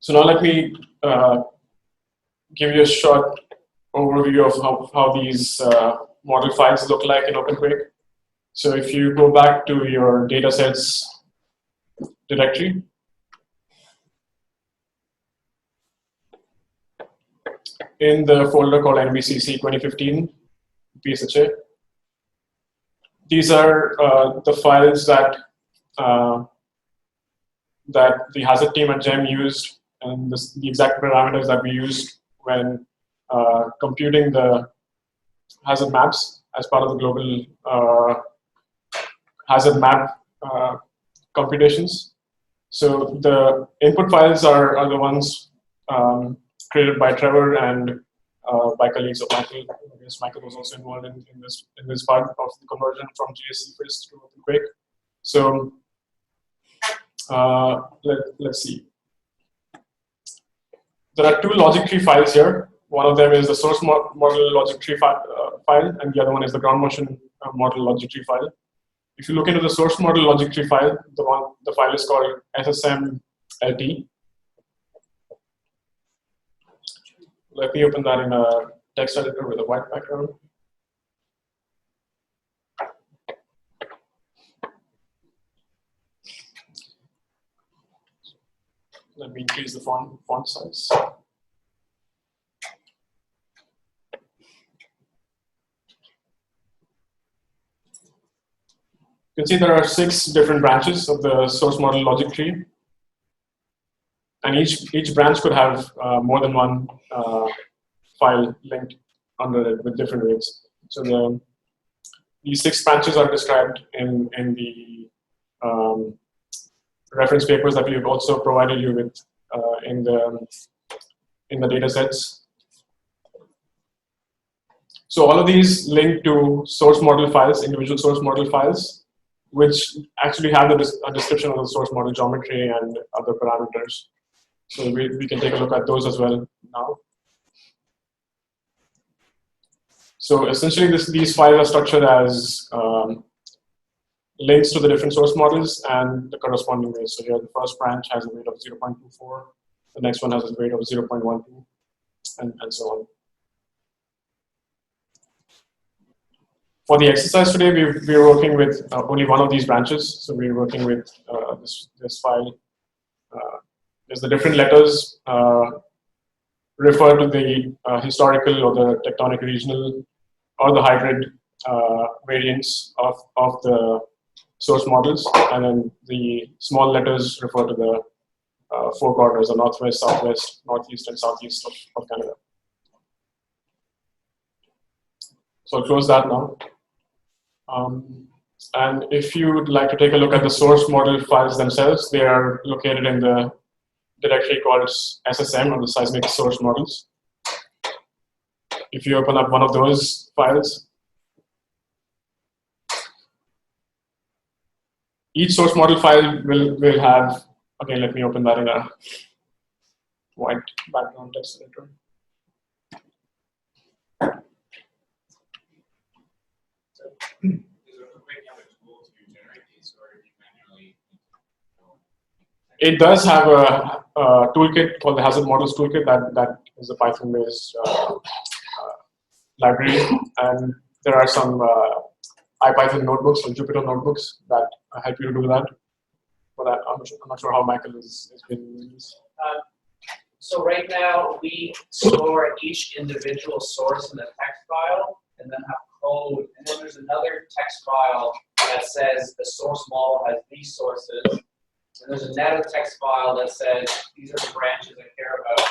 So now let me give you a short overview of how these model files look like in OpenQuake. So if you go back to your datasets directory, in the folder called NBCC 2015 PSHA, these are the files that that the hazard team at GEM used, and the exact parameters that we used when computing the hazard maps as part of the global hazard map computations. So the input files are the ones created by Trevor and by colleagues of Michael. I guess Michael was also involved in this part of the conversion from GSC first to OpenQuake. So let's see. There are two logic tree files here. One of them is the source model logic tree file, and the other one is the ground motion model logic tree file. If you look into the source model logic tree file, the file is called SSMLT. Let me open that in a text editor with a white background. Let me increase the font size. You can see there are 6 different branches of the source model logic tree, and each branch could have more than one file linked under it with different weights. So these 6 branches are described in the reference papers that we've also provided you with in the data sets. So all of these link to source model files, individual source model files, which actually have a description of the source model geometry and other parameters. So we can take a look at those as well now. So essentially these files are structured as links to the different source models and the corresponding weights. So here the first branch has a weight of 0.24, the next one has a weight of 0.12, and so on. For the exercise today, we're working with only one of these branches. So we're working with this file. There's the different letters refer to the historical or the tectonic regional or the hybrid variants of the source models, and then the small letters refer to the 4 corners, the northwest, southwest, northeast, and southeast of Canada. So I'll close that now. And if you would like to take a look at the source model files themselves, they are located in the directory called SSM, or the Seismic Source Models. If you open up one of those files, each source model file will have, again, let me open that in a white background text editor. It does have a toolkit called the Hazard Models Toolkit that is a Python-based library, and there are some IPython notebooks or Jupyter notebooks that help you to do that. But I'm not sure how Michael is been used. So right now we store each individual source in a text file, and then have code, and then there's another text file that says the source model has these sources. And there's another text file that says these are the branches I care about,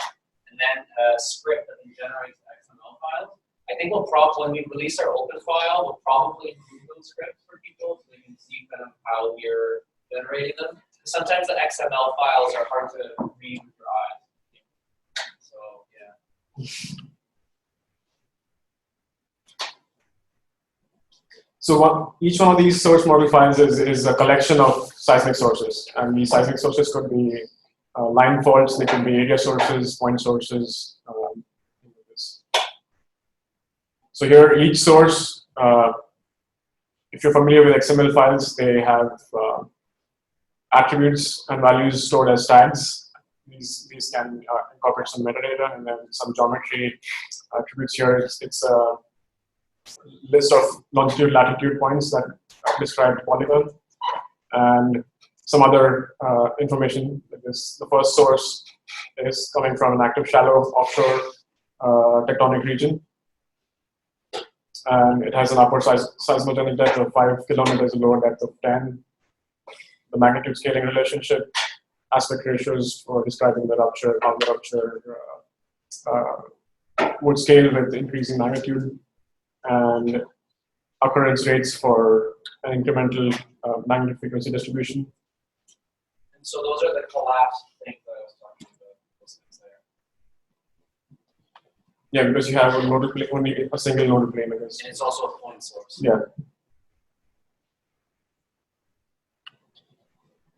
and then a script that generates XML files. I think we'll probably, when we release our open file, we'll probably include those scripts for people so they can see kind of how we're generating them. Sometimes the XML files are hard to read with your eyes. So yeah. So each one of these source model files is a collection of seismic sources, and these seismic sources could be line faults, they can be area sources, point sources. So here, each source, if you're familiar with XML files, they have attributes and values stored as tags, these can incorporate some metadata and then some geometry attributes here. It's a list of longitude, latitude points that describe the polygon, and some other information. The first source is coming from an active shallow offshore tectonic region, and it has an upper seismogenic depth of 5 kilometers, a lower depth of 10. The magnitude scaling relationship, aspect ratios for describing the rupture, how the rupture would scale with increasing magnitude, and occurrence rates for an incremental magnitude frequency distribution. And so those are the collapsed things that I was talking about. Those things there. Yeah, because you have a nodal plane, only a single nodal plane, I guess. And it's also a point source. Yeah.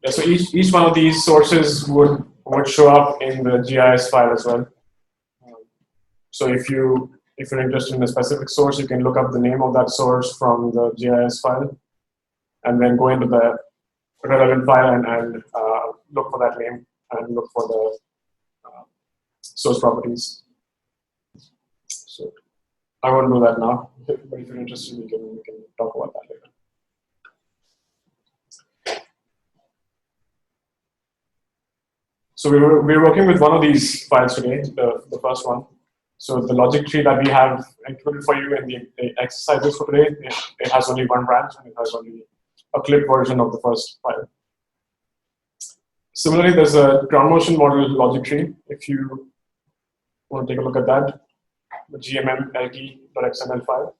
Yeah, so each one of these sources would show up in the GIS file as well. So if you're interested in a specific source, you can look up the name of that source from the GIS file, and then go into the relevant file and look for that name and look for the source properties. So I won't do that now, but if you're interested, we can talk about that later. So we're working with one of these files today, the first one. So the logic tree that we have included for you in the exercises for today, it has only one branch and it has only a clip version of the first file. Similarly, there's a ground motion model logic tree. If you want to take a look at that, the gmmlt.xml file.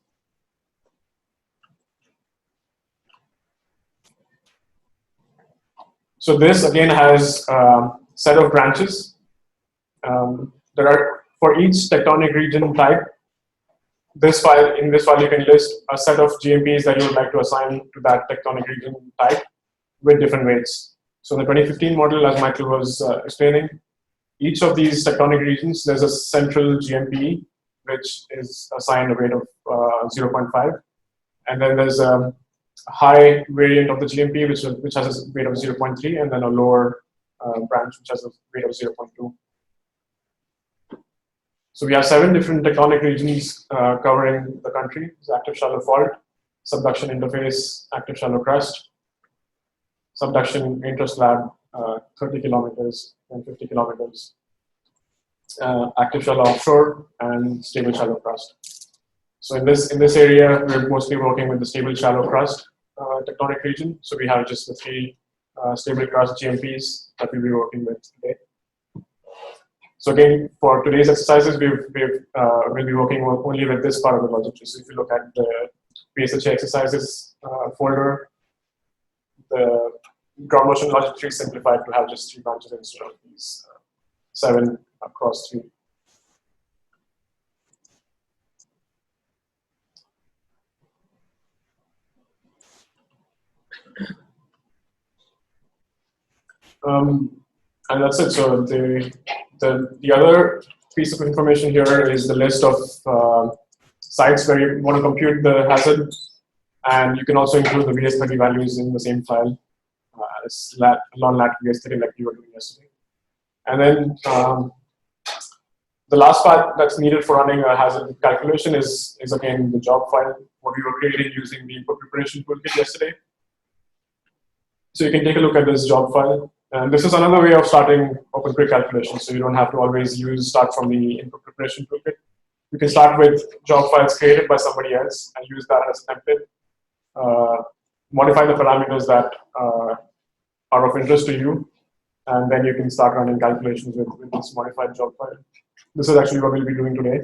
So this again has set of branches. There are, for each tectonic region type, in this file you can list a set of GMPs that you would like to assign to that tectonic region type with different weights. So in the 2015 model, as Michael was explaining, each of these tectonic regions, there's a central GMP which is assigned a weight of 0.5, and then there's a high variant of the GMP which has a weight of 0.3, and then a lower branch which has a weight of 0.2. So we have 7 different tectonic regions covering the country. There's active shallow fault, subduction interface, active shallow crust, subduction intraslab 30 kilometers and 50 kilometers, active shallow offshore, and stable shallow crust. So in this area, we're mostly working with the stable shallow crust tectonic region. So we have just the 3 stable crust GMPs that we'll be working with today. So again, for today's exercises, we'll be working only with this part of the logic tree. So if you look at the PSHA exercises folder, the ground motion logic tree is simplified to have just 3 branches instead of these 7 across 3. And that's it. So the other piece of information here is the list of sites where you want to compute the hazard, and you can also include the VS30 values in the same file as non-lat VS30 like you were doing yesterday. And then the last part that's needed for running a hazard calculation is again the job file, what we were creating using the input preparation toolkit yesterday. So you can take a look at this job file. And this is another way of starting OpenQuake calculations, so you don't have to always start from the input preparation toolkit. You can start with job files created by somebody else and use that as a template. Modify the parameters that are of interest to you, and then you can start running calculations with this modified job file. This is actually what we'll be doing today.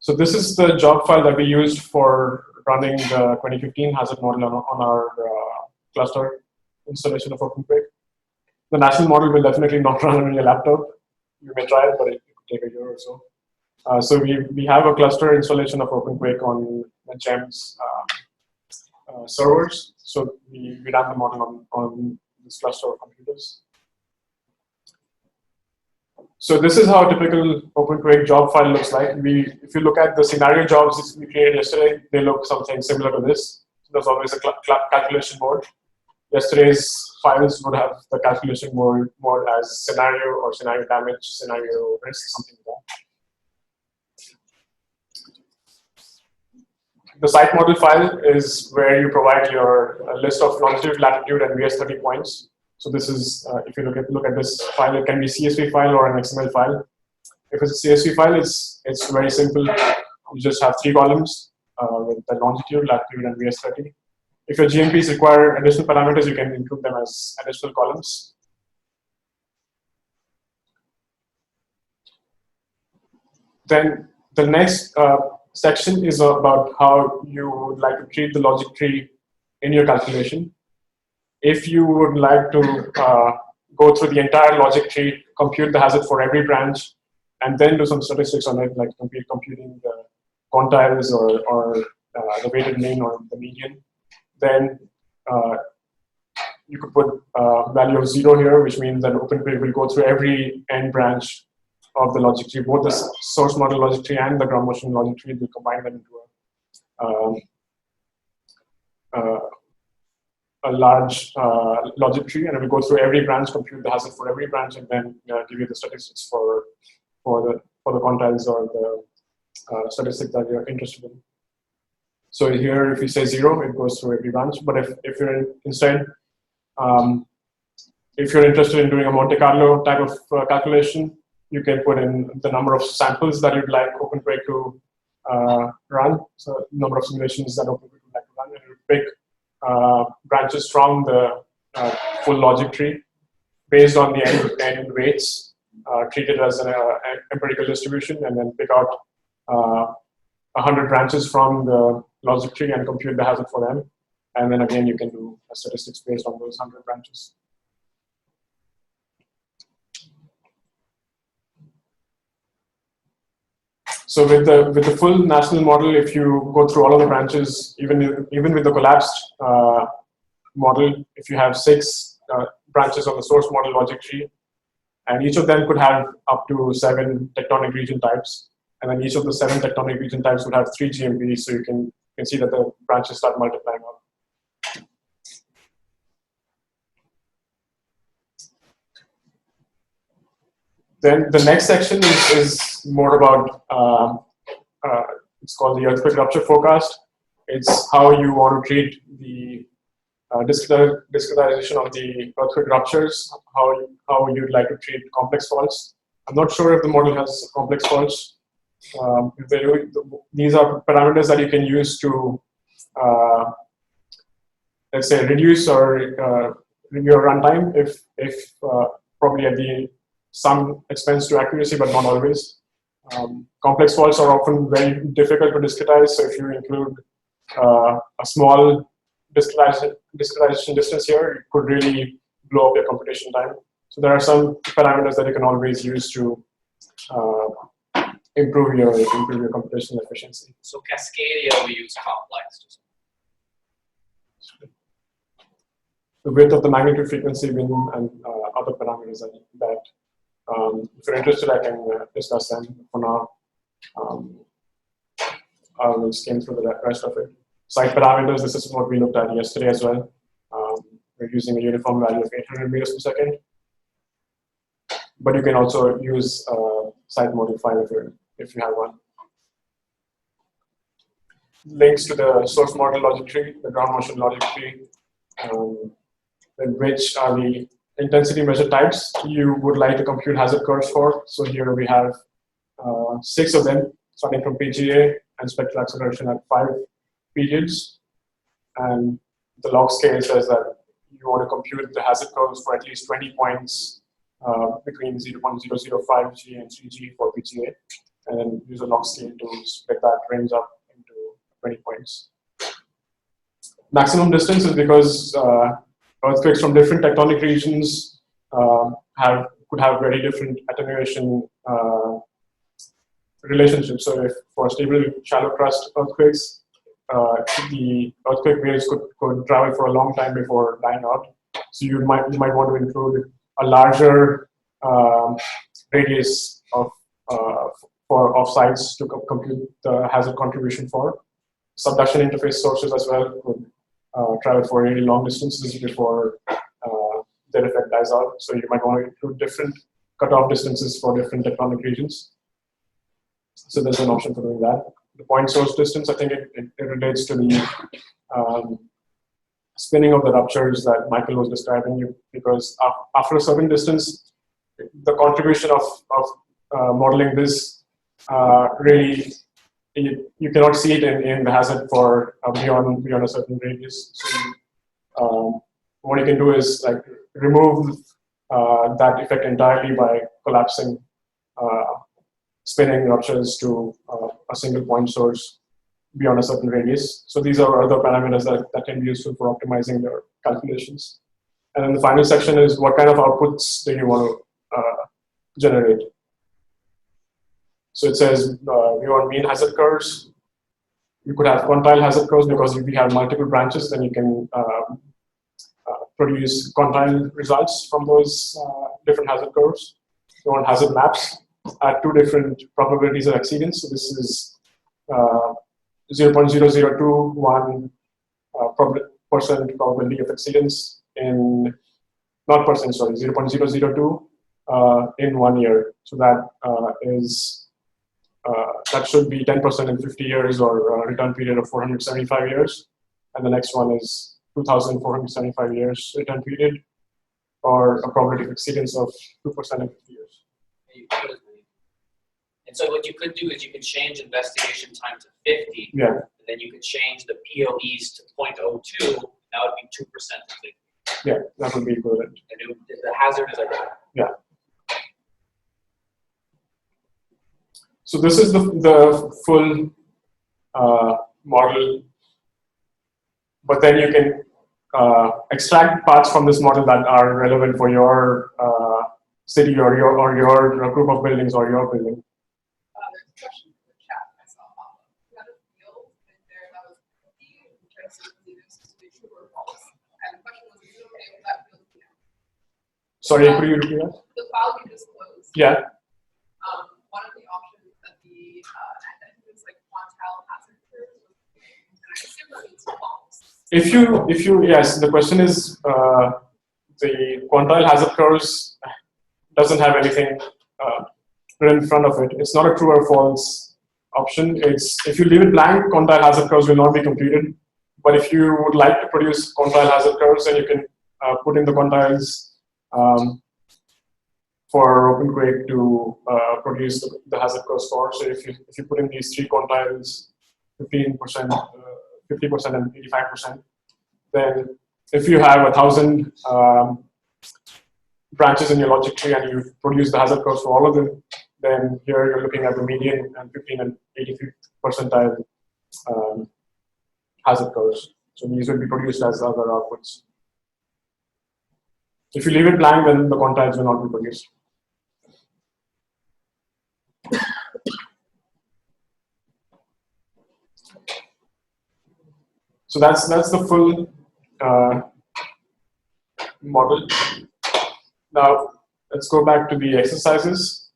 So this is the job file that we used for running the 2015 hazard model on our cluster installation of OpenQuake. The national model will definitely not run on your laptop. You may try it, but it could take a year or so. So we have a cluster installation of OpenQuake on the GEMS servers. So we ran the model on this cluster of computers. So this is how a typical OpenQuake job file looks like. If you look at the scenario jobs we created yesterday, they look something similar to this. So there's always a calculation board. yesterday's files would have the calculation more as scenario or scenario damage, scenario risk, something like that. The site model file is where you provide your list of longitude, latitude, and VS30 points. So this is, if you look at this file, it can be CSV file or an XML file. If it's a CSV file, it's very simple. You just have 3 columns with the longitude, latitude, and VS30. If your GMPs require additional parameters, you can include them as additional columns. Then the next section is about how you would like to treat the logic tree in your calculation. If you would like to go through the entire logic tree, compute the hazard for every branch, and then do some statistics on it, like computing the quantiles or the weighted mean or the median, then you could put value of 0 here, which means that OpenQuake will go through every end branch of the logic tree, both the source model logic tree and the ground motion logic tree. Will combine them into a large logic tree, and it will go through every branch, compute the hazard for every branch, and then give you the statistics for the quantiles or the statistics that you're interested in. So here, if you say 0, it goes through every branch. But if you're instead, if you're interested in doing a Monte Carlo type of calculation, you can put in the number of samples that you'd like OpenQuake to run. So number of simulations that OpenQuake would like to run, and you pick branches from the full logic tree based on the end weights, treat it as an empirical distribution, and then pick out 100 branches from the logic tree and compute the hazard for them. And then again, you can do statistics based on those 100 branches. So with the full national model, if you go through all of the branches, even with the collapsed model, if you have 6 branches on the source model logic tree, and each of them could have up to 7 tectonic region types, and then each of the 7 tectonic region types would have 3 GMPs, so you can see that the branches start multiplying up. Then the next section is more about, it's called the earthquake rupture forecast. It's how you want to treat the discretization of the earthquake ruptures, how you'd like to treat complex faults. I'm not sure if the model has complex faults. If they do, these are parameters that you can use to, let's say, reduce or your runtime if probably at some expense to accuracy, but not always. Complex faults are often very difficult to discretize, so if you include a small discretization distance here, it could really blow up your computation time. So there are some parameters that you can always use to improve your computational efficiency. So Cascadia, we use complex. The width of the magnitude, frequency, wind, and other parameters that if you're interested, I can discuss them. For now, I will skim through the rest of it. Site parameters, this is what we looked at yesterday as well. We're using a uniform value of 800 meters per second. But you can also use site model file if you have one. Links to the source model logic tree, the ground motion logic tree, which are the intensity measure types you would like to compute hazard curves for. So here we have 6 of them, starting from PGA and spectral acceleration at 5 periods. And the log scale says that you want to compute the hazard curves for at least 20 points between 0.005 G and 3 G for PGA, and then use a log scale to split that range up into 20 points. Maximum distance is because earthquakes from different tectonic regions could have very different attenuation relationships. So if for stable shallow crust earthquakes, the earthquake waves could travel for a long time before dying out. So you might want to include a larger radius of sites to compute the hazard contribution for. Subduction interface sources as well could travel for really long distances before their effect dies out. So you might want to include different cutoff distances for different tectonic regions. So there's an option for doing that. The point source distance, I think it relates to the spinning of the ruptures that Michael was describing, because after a certain distance, the contribution of modeling this really, you cannot see it in the hazard for beyond a certain radius. So what you can do is like remove that effect entirely by collapsing spinning ruptures to a single point source beyond a certain radius. So these are other parameters that can be useful for optimizing your calculations. And then the final section is what kind of outputs do you want to generate. So it says we want mean hazard curves. You could have quantile hazard curves because if you have multiple branches, then you can produce quantile results from those different hazard curves. You want hazard maps at two different probabilities of exceedance. So this is 0.0021% probability of exceedance in, not percent, sorry, 0.002 in 1 year. So that that should be 10% in 50 years or a return period of 475 years. And the next one is 2,475 years return period, or a probability of exceedance of 2% in 50 years. And so what you could do is you could change investigation time to 50. Yeah. And then you could change the POEs to 0.02. That would be 2% of 50. Yeah, that would be equivalent. And the hazard is like that. Yeah. So this is the full model, but then you can extract parts from this model that are relevant for your city or your group of buildings or your building. There's a question in the chat I saw pop up. We had a field in there that was empty, which I assume was either supposed to be true or false. And the question was, is it okay with that field to be empty? Sorry, could you repeat that? The file you disclosed. Yeah. One of the options that the I think it was like quantile hazard curve was, and I assume that means false. If you yes, the question is the quantile hazard curves doesn't have anything written in front of it. It's not a true or false option. It's if you leave it blank, quantile hazard curves will not be computed. But if you would like to produce quantile hazard curves, then you can put in the quantiles for OpenQuake to produce the hazard curves for. So if you put in these three quantiles, 15%, 50%, and 85%, then if you have 1,000 branches in your logic tree and you produce the hazard curves for all of them, then here you're looking at the median and 15 and 85th percentile hazard curves. So these will be produced as other outputs. If you leave it blank, then the quantiles will not be produced. So that's the full model. Now let's go back to the exercises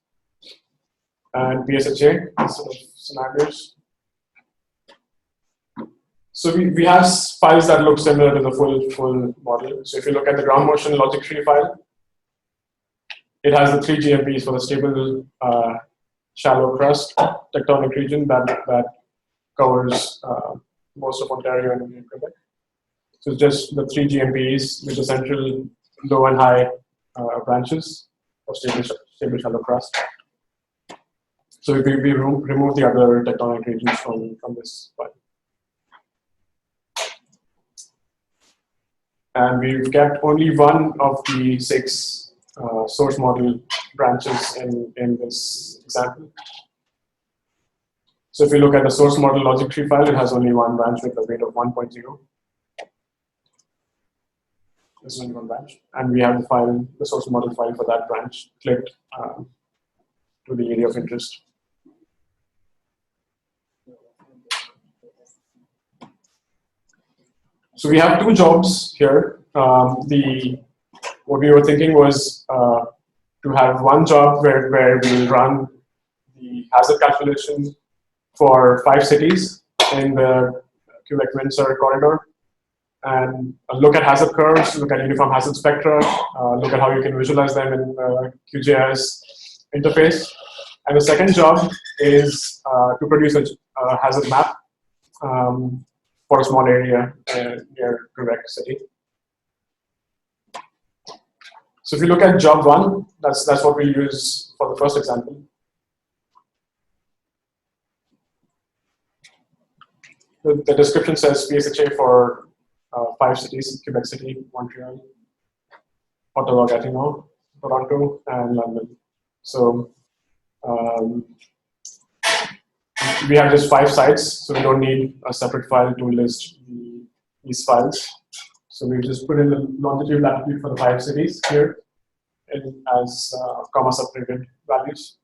and PSHA sort of scenarios. So we have files that look similar to the full model. So if you look at the ground motion logic tree file, it has the 3 GMPs for the stable shallow crust tectonic region that covers most of Ontario and Quebec. So it's just the 3 GMPs with the central low and high branches for stable shallow crust. So we remove the other tectonic regions from this file. And we've kept only one of the 6 source model branches in this example. So if you look at the source model logic tree file, it has only one branch with a weight of 1.0. This is only one branch. And we have the source model file for that branch clicked to the area of interest. So we have 2 jobs here. What we were thinking was to have one job where we run the hazard calculation for 5 cities in the Quebec Windsor corridor. and look at hazard curves, look at uniform hazard spectra, look at how you can visualize them in QGIS interface. And the second job is to produce a hazard map for a small area near Quebec City. So if you look at job one, that's what we use for the first example. The description says PSHA for 5 cities: Quebec City, Montreal, Ottawa, Gatineau, Toronto, and London. So we have just 5 sites, so we don't need a separate file to list these files. So we just put in the longitude, latitude for the 5 cities here as comma separated values.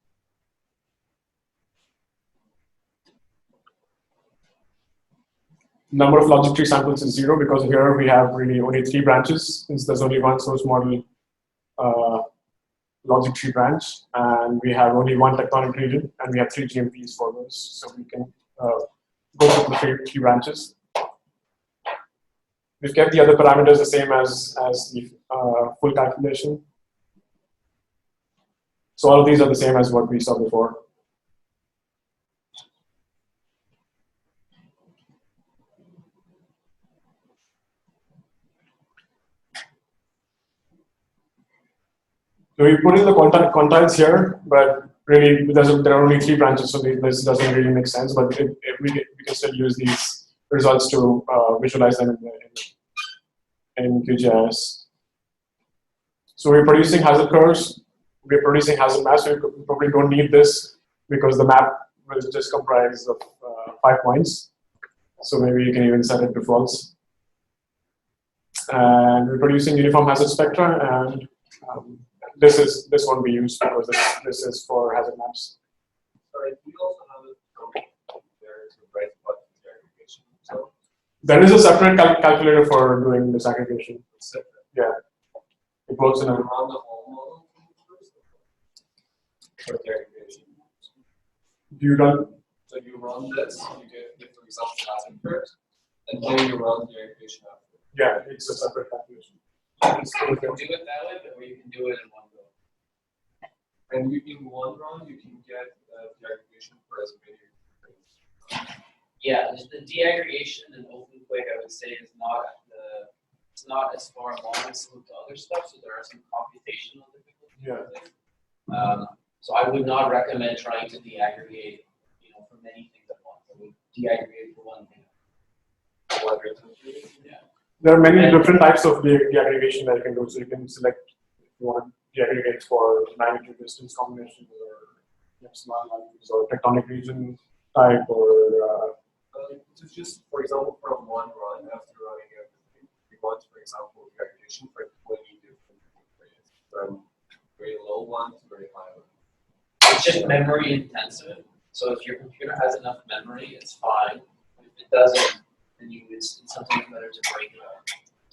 Number of logic tree samples is 0 because here we have really only 3 branches, since there's only one source model logic tree branch, and we have only 1 tectonic region, and we have 3 GMPs for those, so we can go through the 3 branches. We've kept the other parameters the same as the full calculation. So all of these are the same as what we saw before. So we put in the quantiles here, but really there are only 3 branches, so this doesn't really make sense. But we can still use these results to visualize them in QGIS. So we're producing hazard curves, we're producing hazard maps. We probably don't need this because the map will just comprise of 5 points. So maybe you can even set it to false. And we're producing uniform hazard spectra, and this won't be used because this is for hazard maps. Sorry, we also have it from there to write about the aggregation. So there is a separate calculator for doing this aggregation. separate. Yeah, it works in a. Run the whole model first for the aggregation. Do you run? So you run this, you get the results as it first, and then you run the aggregation after. Yeah, it's a separate calculation. You can do it that way, or you can do it in one go. And in one run, you can get the aggregation for as many. Yeah, the de-aggregation in OpenQuake, I would say, is it's not as far along as some of the other stuff, so there are some computational difficulties. Yeah. So I would not recommend trying to de-aggregate, for many things at once. I would de-aggregate for one thing. Yeah. There are many different types of de-aggregation that you can do. So you can select if you want to de-aggregate for magnitude distance combinations or epsilon values or tectonic region type or. So just, for example, from one run, after running everything, we want, for example, the aggregation for 20 different areas, from very low one to very high one. It's just memory intensive. So if your computer has enough memory, it's fine. If it doesn't, then it's something better to break it up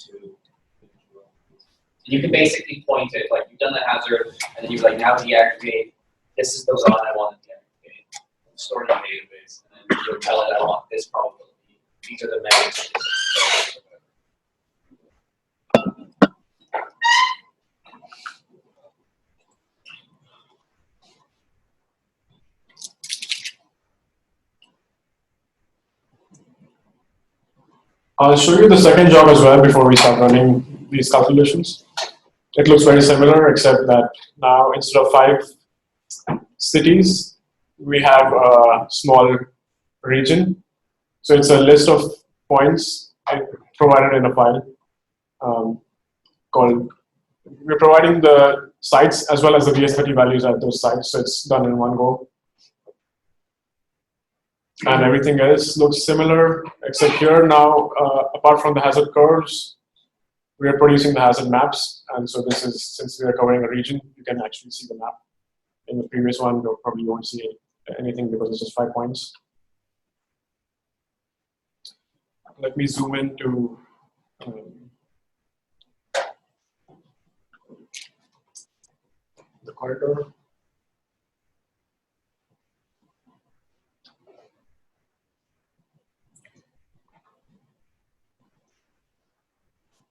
to. You can basically point it, like you've done the hazard, and then you're like, now de-aggregate. This is the one I want to de-aggregate. Store it in a database, and then you'll tell it I want this probability. These are the measures. I'll show you the second job as well before we start running these calculations. It looks very similar, except that now instead of 5 cities, we have a small region. So it's a list of points provided in a file called. We're providing the sites as well as the VS30 values at those sites, so it's done in one go. And everything else looks similar, except here now, apart from the hazard curves, we are producing the hazard maps. And so this is, since we are covering a region, you can actually see the map. In the previous one, you probably won't see anything because it's just 5 points. Let me zoom into the corridor.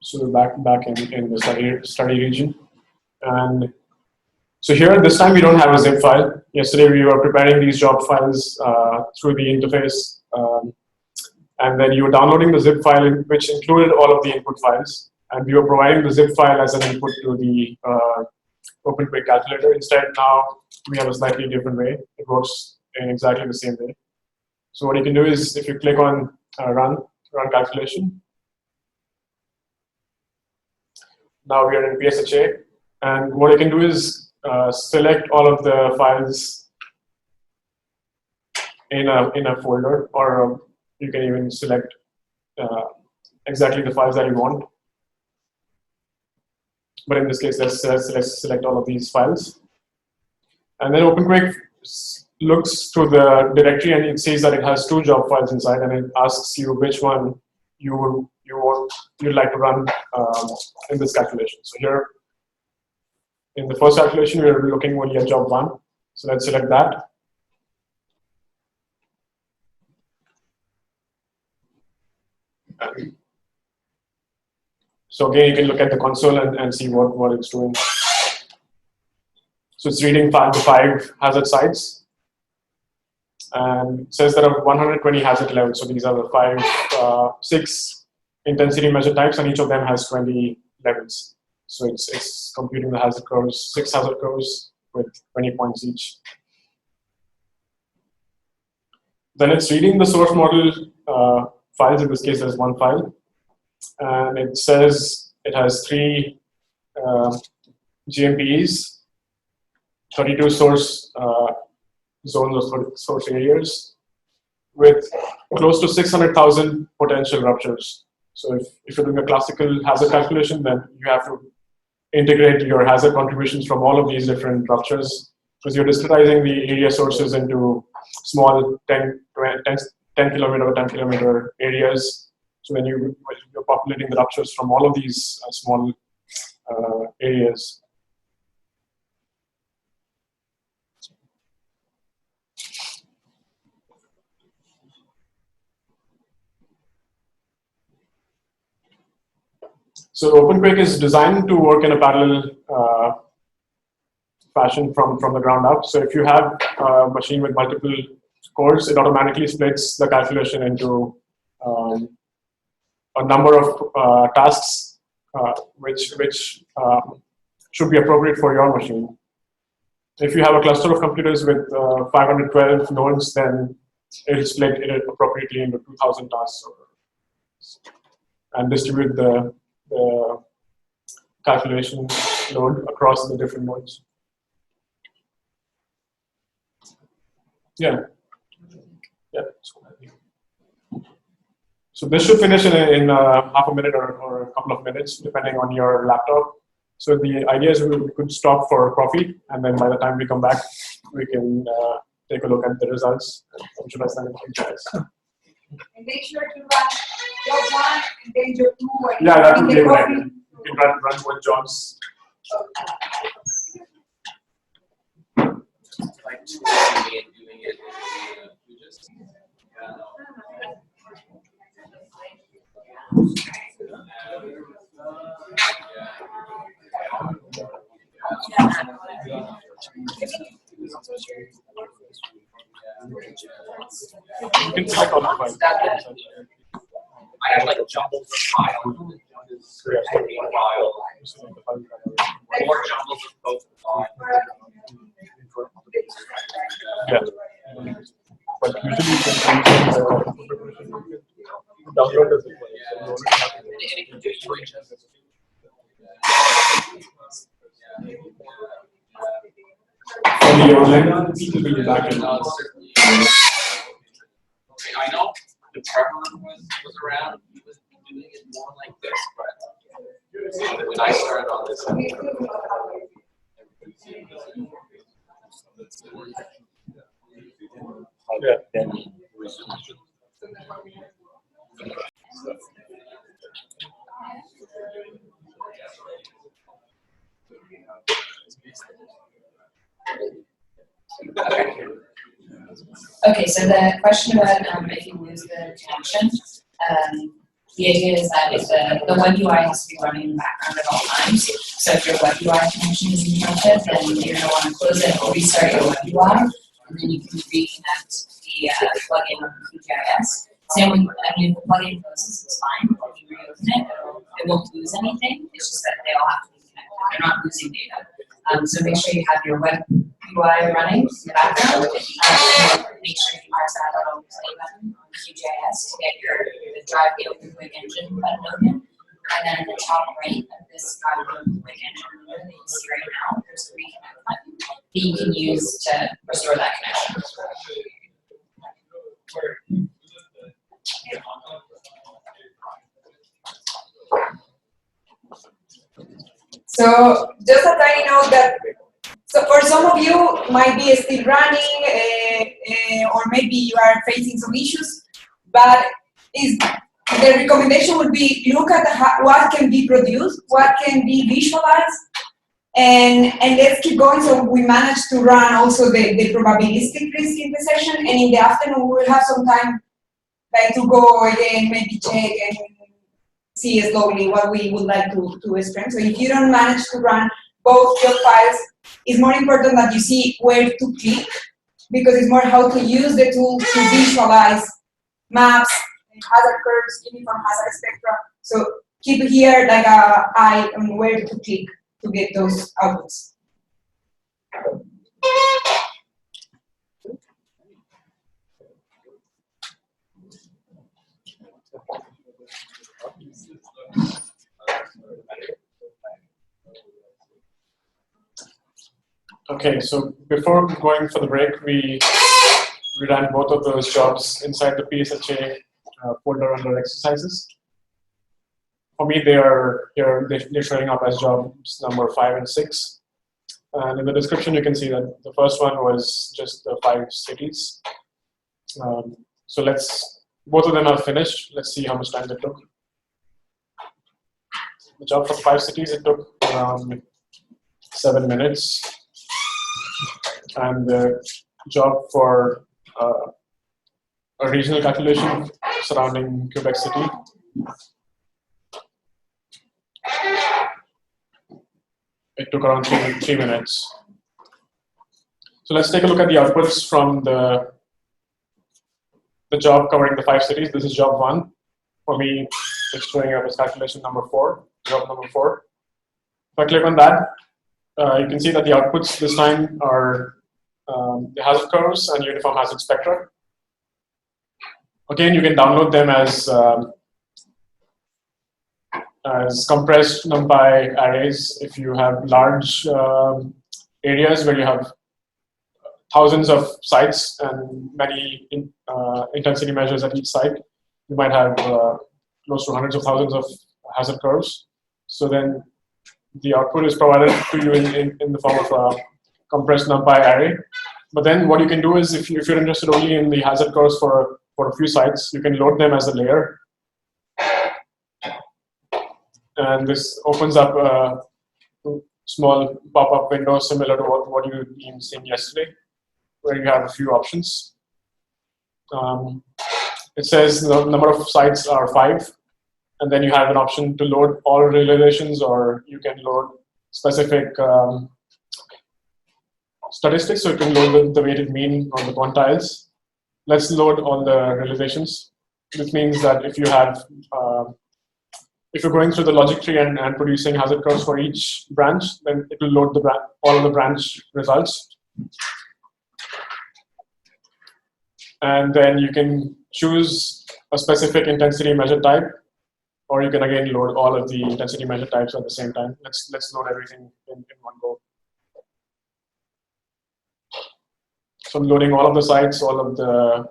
So we're back in the study region. And so here, this time we don't have a zip file. Yesterday we were preparing these job files through the interface. And then you were downloading the zip file, which included all of the input files. And we were providing the zip file as an input to the OpenQuake calculator. Instead, now we have a slightly different way. It works in exactly the same way. So what you can do is, if you click on run calculation, now we are in PSHA. And what you can do is select all of the files in a folder, or you can even select exactly the files that you want. But in this case, let's select all of these files. And then OpenQuake looks to the directory and it says that it has 2 job files inside, and it asks you which one you'd like to run in this calculation. So here, in the first calculation, we're looking only at job 1. So let's select that. So again, you can look at the console and see what it's doing. So it's reading the 5 hazard sites. And it says there are 120 hazard levels. So these are the 6 intensity measure types, and each of them has 20 levels. So it's computing the hazard curves, 6 hazard curves with 20 points each. Then it's reading the source model files. In this case, there's 1 file. And it says it has 3 GMPs, 32 source zones or source areas, with close to 600,000 potential ruptures. So if you're doing a classical hazard calculation, then you have to integrate your hazard contributions from all of these different ruptures, because you're discretizing the area sources into small 10 kilometer or 10 kilometer areas. So then you're populating the ruptures from all of these small areas. So OpenQuake is designed to work in a parallel fashion from the ground up. So if you have a machine with multiple cores, it automatically splits the calculation into a number of tasks which should be appropriate for your machine. If you have a cluster of computers with 512 nodes, then it will split it appropriately into 2,000 tasks and distribute the calculation load across the different nodes. Yeah. So this should finish in half a minute or a couple of minutes, depending on your laptop. So the idea is we could stop for coffee, and then by the time we come back, we can take a lock at the results and visualize them in guys. And make sure to run job 1 and then job 2. Yeah, that would be a good idea. You can run both jobs. Like tweaking and doing it, you just You can select all the files. I have like a jumbled file, or jumbles of both files. Yeah. But usually you can download the zip file. And it can do switches. For the online, it will be back in. I know the prevalent was around. He was doing it more like this, but when I started on this, Yeah. Okay, so the question about if you lose the connection, The idea is that if the web UI has to be running in the background at all times, so if your web UI connection is interrupted, then you're going to want to close it and restart your web UI, and then you can reconnect the plugin on QGIS. Same with, I mean, if the plugin closes, it's fine. If you reopen it, it won't lose anything. It's just that they all have to be connected. They're not losing data. So make sure you have your web UI running in the background. Make sure you press that little play button on QGIS to get the drive the OpenQuake engine button open. And then in the top right of this drive the OpenQuake engine window that you see right now, there's a reconnect button that you can use to restore that connection. So just a tiny note that, so for some of you might be still running, or maybe you are facing some issues, but the recommendation would be look at what can be produced, what can be visualized, and let's keep going. So we managed to run also the probabilistic risk intersection, and in the afternoon we will have some time like to go again, maybe check and see slowly what we would like to explain. So if you don't manage to run both your files, it's more important that you see where to click, because it's more how to use the tool to visualize maps, hazard curves, uniform hazard spectra. So keep here like an eye on where to click to get those outputs. Okay, so before going for the break, we ran both of those jobs inside the PSHA folder under exercises. For me, they are here, they're showing up as jobs number 5 and 6. And in the description, you can see that the first one was just the 5 cities. So both of them are finished. Let's see how much time it took. The job for 5 cities, it took around 7 minutes. And the job for a regional calculation surrounding Quebec City, it took around 3 minutes. So let's take a look at the outputs from the job covering the 5 cities. This is job 1. For me, it's showing up as calculation number 4, job number 4. If I click on that, you can see that the outputs this time are the hazard curves and uniform hazard spectra. Again, you can download them as compressed NumPy arrays if you have large areas where you have thousands of sites and many intensity measures at each site. You might have close to hundreds of thousands of hazard curves. So then the output is provided to you in the form of a compressed NumPy array. But then what you can do is if you're interested only in the hazard curves for a few sites, you can load them as a layer. And this opens up a small pop-up window similar to what you've been seeing yesterday, where you have a few options. It says the number of sites are 5, and then you have an option to load all relations, or you can load specific statistics, so you can load the weighted mean or the quantiles. Let's load all the realizations, which means that if you have, if you're going through the logic tree and producing hazard curves for each branch, then it will load all of the branch results. And then you can choose a specific intensity measure type, or you can again load all of the intensity measure types at the same time. Let's load everything in one go. So I'm loading all of the sites, all of the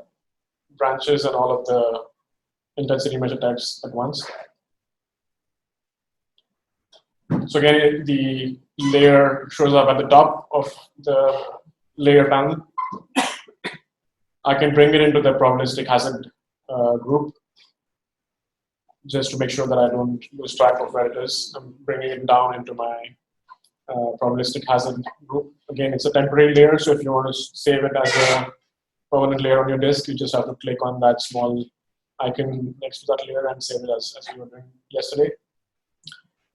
branches, and all of the intensity measure types at once. So again, the layer shows up at the top of the layer panel. I can bring it into the probabilistic hazard group, just to make sure that I don't lose track of where it is. I'm bringing it down into my probabilistic hazard group. Again, it's a temporary layer, so if you want to save it as a permanent layer on your disk, you just have to click on that small I can next to that layer and save it as we were doing yesterday.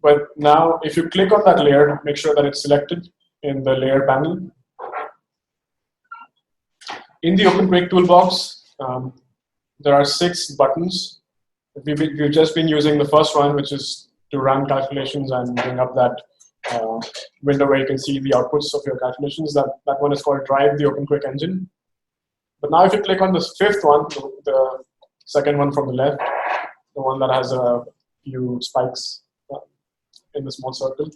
But now, if you click on that layer, make sure that it's selected in the layer panel. In the OpenQuake toolbox, there are 6 buttons. We've just been using the first one, which is to run calculations and bring up that window where you can see the outputs of your calculations. That one is called Drive the OpenQuake engine. But now if you click on this 5th one, the second one from the left, the one that has a few spikes in the small circle,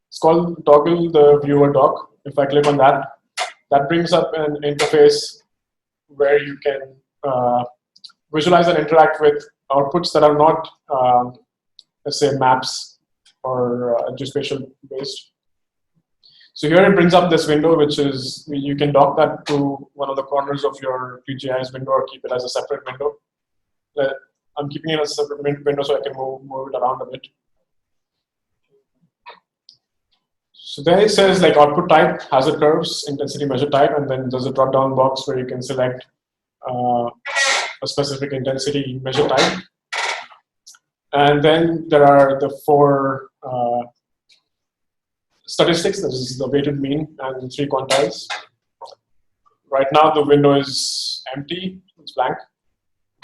it's called Toggle the Viewer Dock. If I click on that, that brings up an interface where you can visualize and interact with outputs that are not, let's say, maps or geospatial based. So here it brings up this window, which is, you can dock that to one of the corners of your QGIS window or keep it as a separate window. I'm keeping it as a separate window so I can move it around a bit. So then it says like output type, hazard curves, intensity measure type, and then there's a drop-down box where you can select a specific intensity measure type. And then there are the 4 statistics, that is the weighted mean and 3 quantiles. Right now the window is empty, it's blank.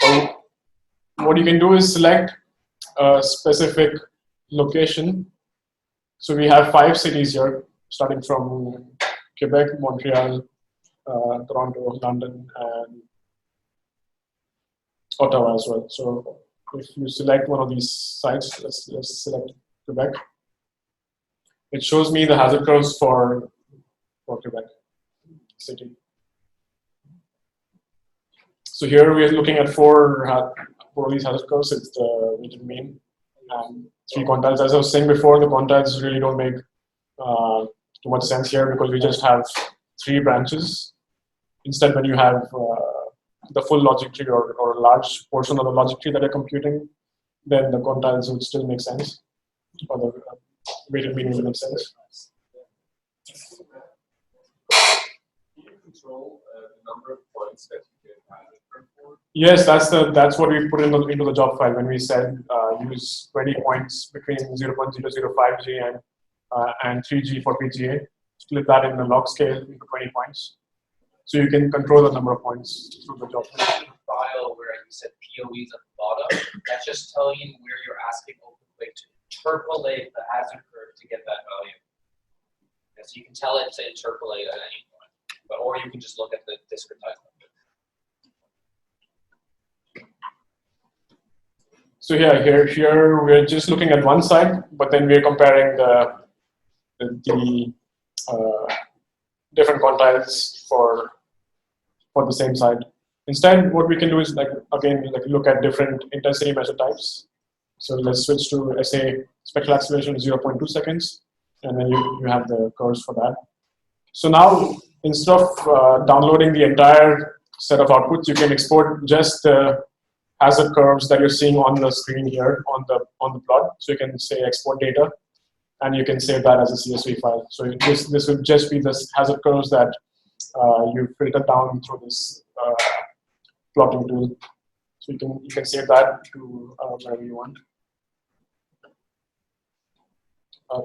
So what you can do is select a specific location. So we have 5 cities here, starting from Quebec, Montreal, Toronto, London, and Ottawa as well. So if you select one of these sites, let's select Quebec. It shows me the hazard curves for Quebec city. So here we are looking at 4 of these hazard curves. It's the weighted mean and 3 quantiles. As I was saying before, the quantiles really don't make too much sense here because we just have 3 branches. Instead, when you have the full logic tree or a large portion of the logic tree that you're computing, then the quantiles would still make sense, or the weighted mean would make sense. Can you control the number of points that you can have for? Yes, that's what we put into the job file when we said use 20 points between 0.005 G and 3 G for PGA. Split that in the log scale into 20 points. So you can control the number of points through the job file where you said POEs at the bottom, that's just telling you where you're asking OpenQuake to interpolate the hazard curve to get that value. And so you can tell it to interpolate at any point, or you can just look at the discretized number. So yeah, here we're just looking at one side, but then we're comparing the different quantiles for the same side. Instead, what we can do is look at different intensity measure types. So let's switch to SA spectral acceleration 0.2 seconds, and then you have the curves for that. So now, instead of downloading the entire set of outputs, you can export just the hazard curves that you're seeing on the screen here on the plot. So you can say export data, and you can save that as a CSV file. So this would just be the hazard curves that you filter down through this plotting tool. So you can save that to wherever you want.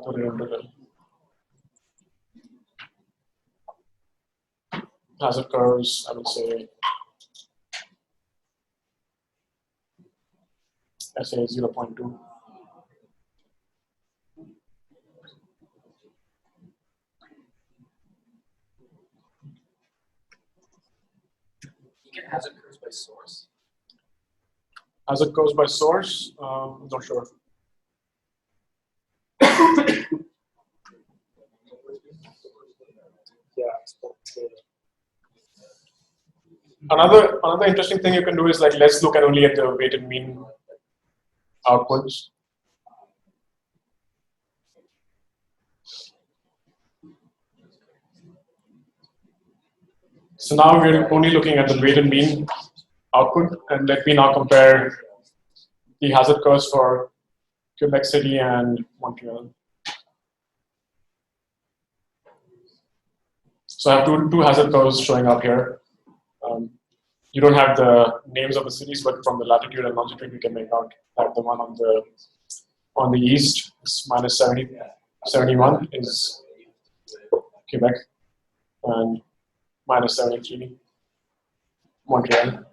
Put it into the hazard curves. I would say SA 0.2. You can hazard curves by source. Hazard curves by source? Not sure. Another interesting thing you can do is let's look only at the weighted mean outputs. So now we're only looking at the weighted mean output, and let me now compare the hazard curves for Quebec City and Montreal. So I have two hazard curves showing up here. you don't have the names of the cities, but from the latitude and longitude, we can make out that the one on the east is minus 71 is Quebec, and minus 73 Montreal.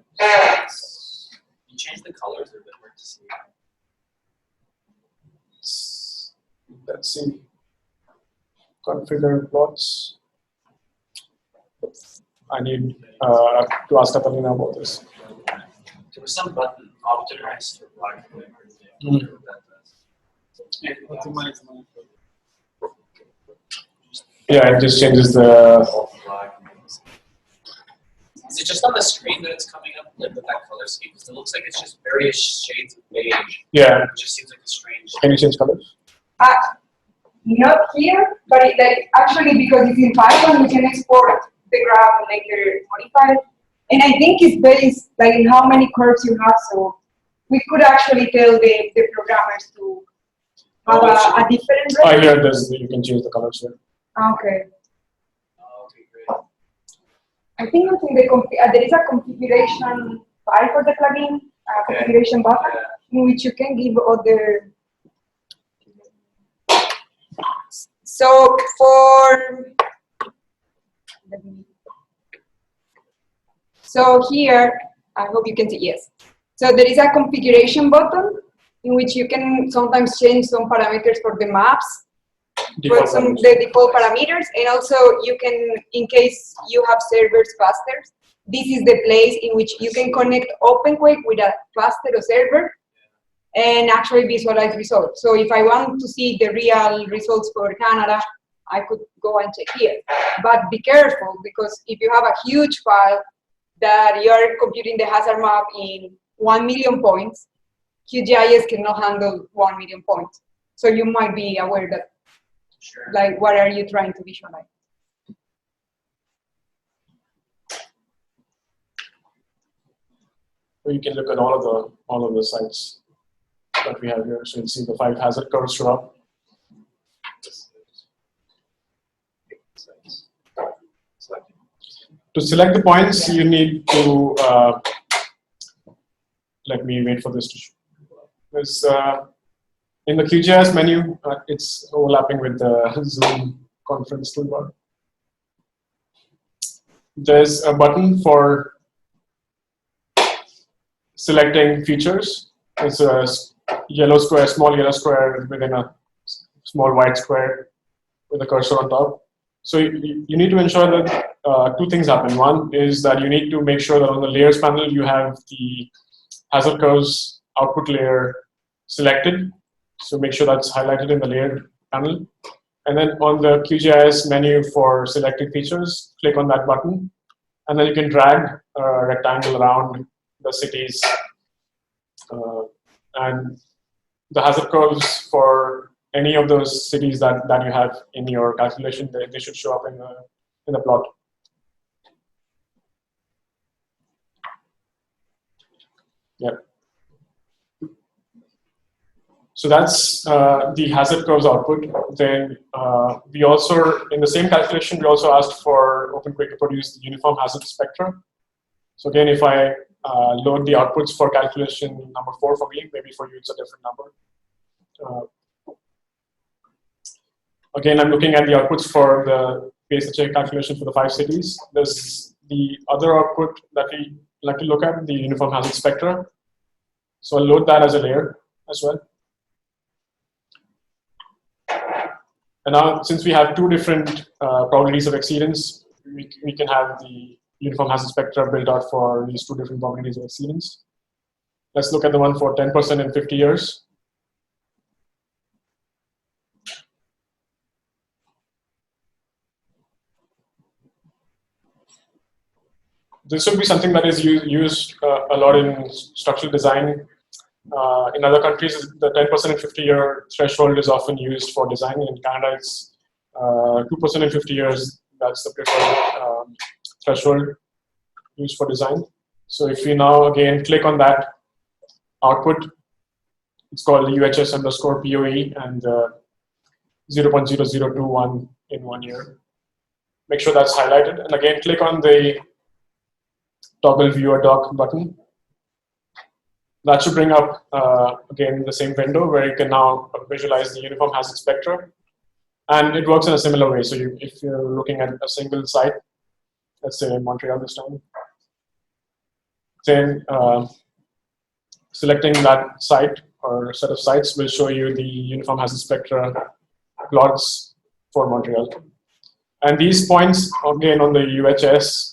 You change the colors, they're a bit hard to see. Let's see. Configure plots. I need to ask Catalina about this. There was some button optimized for black and white. Yeah, it just changes the. Is it just on the screen that it's coming up like with that color scheme? Because it looks like it's just various shades of beige. Yeah. It just seems like a strange. Can you change colors? Not here, but actually because if in Python you can export the graph and later modify it. And I think it's based like in how many curves you have, so we could actually tell the programmers to have a different I hear this, you can change the colors here. Okay. Oh, okay, great. I think there is a configuration file for the plugin, configuration button, in which you can give other. So here, I hope you can see, yes. So there is a configuration button in which you can sometimes change some parameters for the maps, the default parameters, and also you can, in case you have servers clusters, this is the place in which you can connect OpenQuake with a cluster or server and actually visualize results. So if I want to see the real results for Canada, I could go and check here. But be careful, because if you have a huge file that you're computing the hazard map in 1 million points, QGIS cannot handle 1 million points. So you might be aware that, like, what are you trying to visualize? You can look at all of the sites that we have here. So you'll see the 5 hazard curves show up. To select the points, you need to let me wait for this to show. There's in the QGIS menu, it's overlapping with the Zoom conference toolbar. There's a button for selecting features. It's a yellow square, small yellow square within a small white square with a cursor on top. So you need to ensure that 2 things happen. One is that you need to make sure that on the layers panel you have the hazard curves output layer selected. So make sure that's highlighted in the layer panel. And then on the QGIS menu for selecting features, click on that button. And then you can drag a rectangle around the cities. And the hazard curves for any of those cities that you have in your calculation, they should show up in the plot. Yeah. So that's the hazard curves output. Then we also, in the same calculation, we also asked for OpenQuake to produce the uniform hazard spectra. So again, if I load the outputs for calculation number 4 for me, maybe for you it's a different number. Again, I'm looking at the outputs for the PSHA calculation for the 5 cities. There's the other output that we like to look at, the uniform hazard spectra. So I'll load that as a layer as well. And now, since we have 2 different probabilities of exceedance, we can have the uniform hazard spectra built out for these 2 different probabilities of exceedance. Let's look at the one for 10% in 50 years. This would be something that is used a lot in structural design. In other countries, the 10% in 50-year threshold is often used for design. In Canada, it's 2% in 50 years. That's the preferred threshold used for design. So if we now again click on that output, it's called UHS underscore POE and 0.0021 in 1 year. Make sure that's highlighted, and again click on the toggle view or dock button. That should bring up, again, the same window where you can now visualize the uniform hazard spectra. And it works in a similar way. So if you're looking at a single site, let's say Montreal this time, then selecting that site or set of sites will show you the uniform hazard spectra plots for Montreal. And these points, again, on the UHS,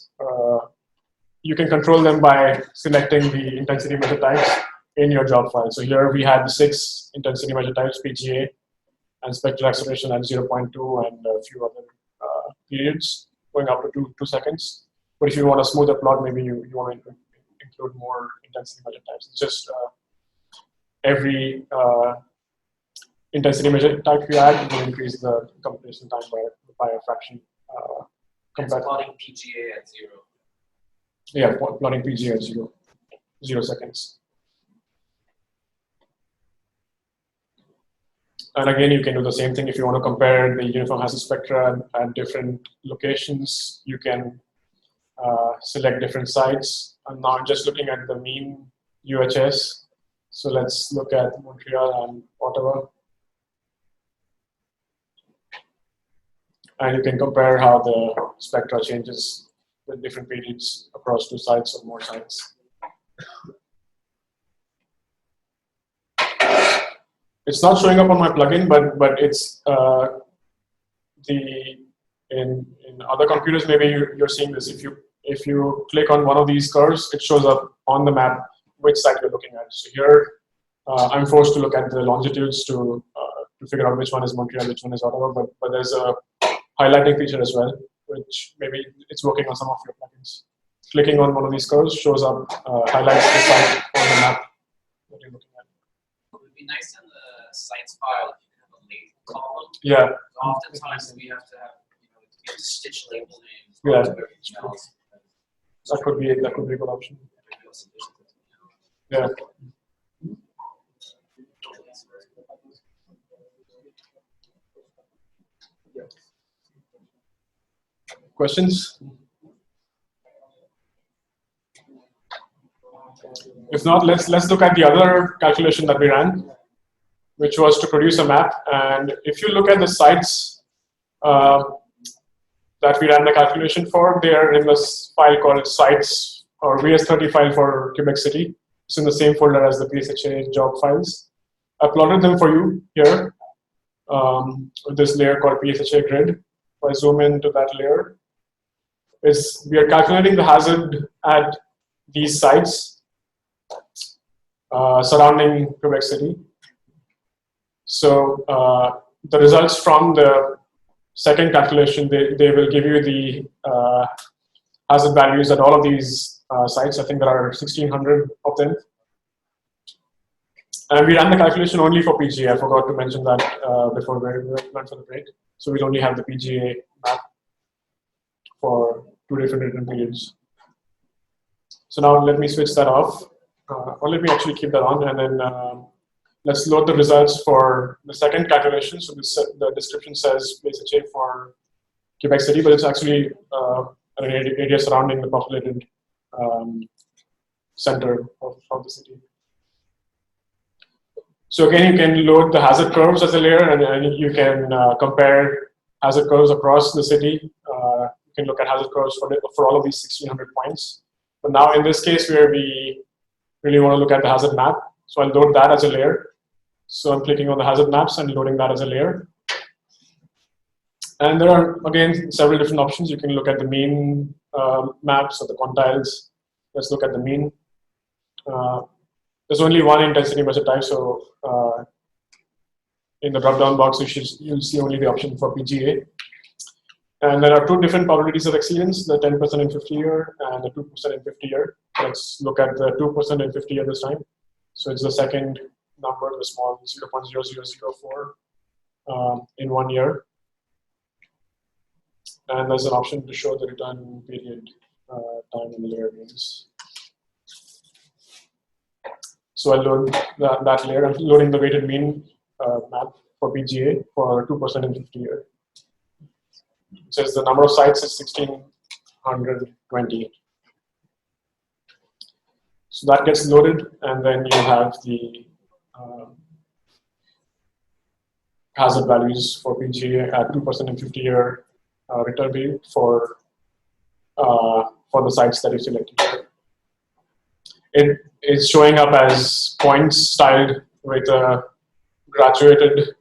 you can control them by selecting the intensity measure types in your job file. So here we had 6 intensity measure types, PGA, and spectral acceleration at 0.2 and a few other periods going up to 2 seconds. But if you want a smoother plot, maybe you want to include more intensity measure types. It's just every intensity measure type you add will increase the computation time by a fraction. It's plotting PGA at 0. Yeah, plotting PGA at 0 seconds. And again, you can do the same thing if you want to compare the uniform hazard spectra at different locations. You can select different sites. I'm now just looking at the mean UHS. So let's look at Montreal and Ottawa. And you can compare how the spectra changes with different periods across 2 sites or more sites. It's not showing up on my plugin, but it's in other computers. Maybe you're seeing this. If you click on one of these curves, it shows up on the map which site you're looking at. So here, I'm forced to look at the longitudes to figure out which one is Montreal, which one is Ottawa. But there's a highlighting feature as well, which maybe it's working on some of your plugins. Clicking on one of these curves shows up, highlights the site on the map that you're looking at. It would be nice in the sites file if you have a label column. Yeah. Oftentimes we have to have, you have to stitch label names. Yeah. To everything else. That could be a good option. Yeah. Questions? If not, let's look at the other calculation that we ran, which was to produce a map. And if you look at the sites that we ran the calculation for, they are in this file called sites, or VS30 file for Quebec City. It's in the same folder as the PSHA job files. I plotted them for you here with this layer called PSHA grid. If I zoom into that layer, we are calculating the hazard at these sites surrounding Quebec City. So the results from the second calculation, they will give you the hazard values at all of these sites. I think there are 1,600 of them. And we ran the calculation only for PGA. I forgot to mention that before we went for the break. So we'll only have the PGA map for 2 different periods. So now let me switch that off. Or let me actually keep that on, and then let's load the results for the second calculation. So the description says PSHA for Quebec City, but it's actually an area surrounding the populated center of the city. So again, you can load the hazard curves as a layer, and you can compare hazard curves across the city. You can look at hazard curves for all of these 1,600 points. But now in this case, where we really want to look at the hazard map, so I'll load that as a layer. So I'm clicking on the hazard maps and loading that as a layer. And there are, again, several different options. You can look at the mean maps or the quantiles. Let's look at the mean. There's only one intensity measure type, so in the drop-down box, you'll see only the option for PGA. And there are 2 different probabilities of exceedance, the 10% in 50 year and the 2% in 50 year. Let's look at the 2% in 50 year this time. So it's the second number, the small 0.0004 in 1 year. And there's an option to show the return period time in layer names. So I'll load that layer. I'm loading the weighted mean map for PGA for 2% in 50 year. It says the number of sites is 1,620. So that gets loaded, and then you have the hazard values for PGA at 2% and 50-year return rate for the sites that you selected. It is showing up as points styled with a graduated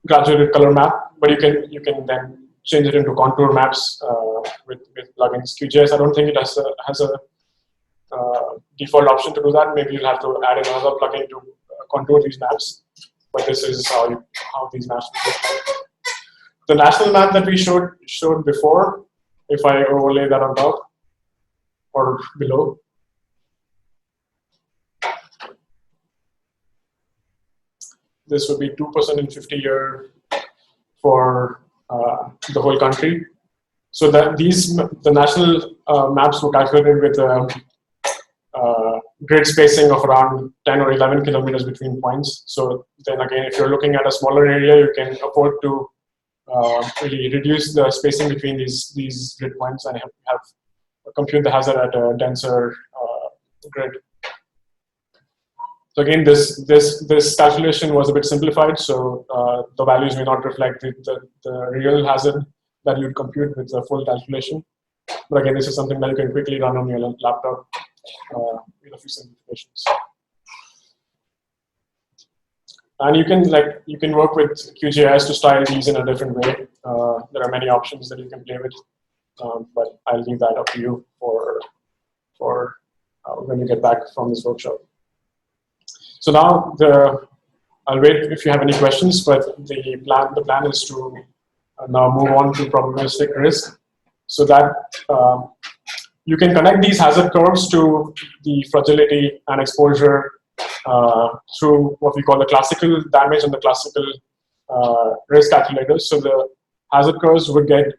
graduated color map, but you can then change it into contour maps with plugins. QGIS, I don't think it has a default option to do that. Maybe you'll have to add another plugin to contour these maps, but this is how these maps look like. The national map that we showed before, if I overlay that on top or below, this would be 2% in 50-year for the whole country. So that the national maps were calculated with grid spacing of around 10 or 11 kilometers between points. So then again, if you're looking at a smaller area, you can afford to really reduce the spacing between these grid points and have compute the hazard at a denser grid. So again, this calculation was a bit simplified, so the values may not reflect the real hazard that you'd compute with the full calculation. But again, this is something that you can quickly run on your laptop with a few simplifications. And you can work with QGIS to style these in a different way. There are many options that you can play with, but I'll leave that up to you for when you get back from this workshop. So now I'll wait if you have any questions, but the plan is to now move on to probabilistic risk, so that you can connect these hazard curves to the fragility and exposure through what we call the classical damage and the classical risk calculators. So the hazard curves would get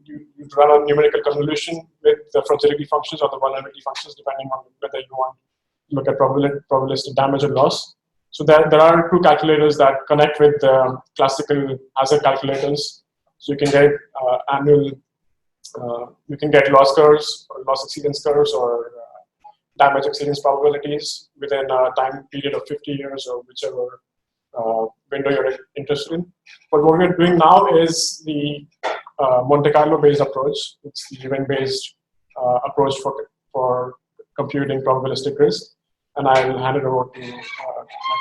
you'd run a numerical convolution with the fragility functions or the vulnerability functions, depending on whether you want to look at probabilistic damage or loss. So there are two calculators that connect with the classical hazard calculators. So you can get you can get loss curves, or loss exceedance curves, or damage exceedance probabilities within a time period of 50 years or whichever window you're interested in. But what we're doing now is the Monte Carlo-based approach. It's the event-based approach for computing probabilistic risk. And I'll hand it over to my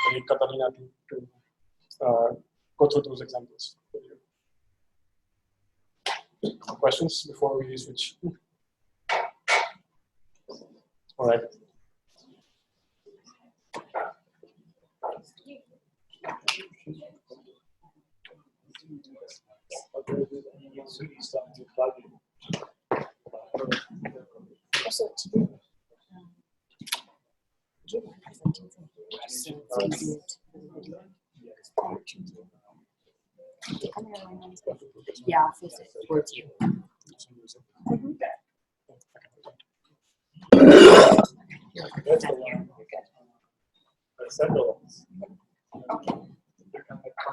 colleague Catalina to go through those examples with you. Questions before we switch? All right. Yeah, I'll face it towards you.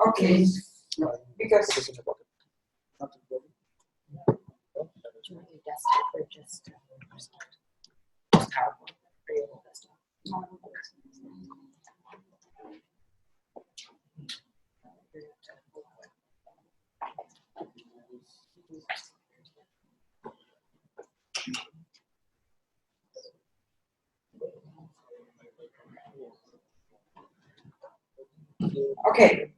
Okay, because okay.